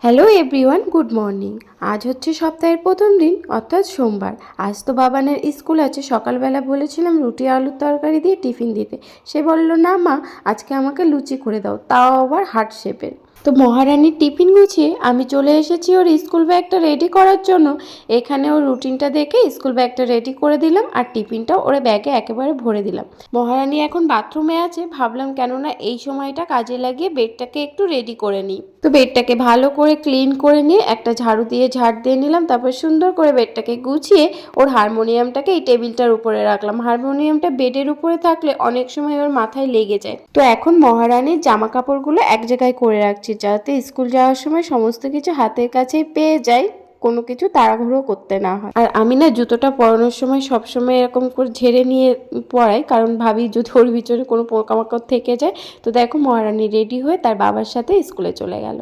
Hello everyone, good morning. আজ হচ্ছে সপ্তাহের প্রথম দিন, অর্থাৎ সোমবার। আজ তো বাবানের স্কুল আছে। সকালবেলা বলেছিলাম রুটি আলুর তরকারি দিয়ে টিফিন দিতে। সে বলল, না মা, আজকে আমাকে লুচি করে দাও, তাও আবার হার্ট শেপের। তো মহারানীর টিফিন গুছিয়ে আমি চলে এসেছি ওর স্কুল ব্যাগটা রেডি করার জন্য। এখানে ওর রুটিনটা দেখে স্কুল ব্যাগটা রেডি করে দিলাম, আর টিফিনটাও ওর ব্যাগে একেবারে ভরে দিলাম। মহারানী এখন বাথরুমে আছে, ভাবলাম কেননা এই সময়টা কাজে লাগিয়ে বেডটাকে একটু রেডি করে নিই। তো বেডটাকে ভালো করে ক্লিন করে নিয়ে একটা ঝাড়ু দিয়ে ঝাড় দিয়ে নিলাম। তারপর সুন্দর করে বেডটাকে গুছিয়ে ওর হারমোনিয়ামটাকে এই টেবিলটার উপরে রাখলাম। হারমোনিয়ামটা বেডের উপরে থাকলে অনেক সময় ওর মাথায় লেগে যায়। তো এখন মহারানীর জামা কাপড়গুলো এক জায়গায় করে রাখছি, যাতে স্কুল যাওয়ার সময় সমস্ত কিছু হাতের কাছেই পেয়ে যায়, কোনো কিছু তাড়াহুড়ো করতে না হয়। আর আমি না জুতোটা পরানোর সময় সবসময় এরকম করে ঝেড়ে নিয়ে পরাই, কারণ ভাবি যদি ওর ভিতরে কোনো পোকামাকড় থেকে যায়। তো দেখো মহারানী রেডি হয়ে তার বাবার সাথে স্কুলে চলে গেল।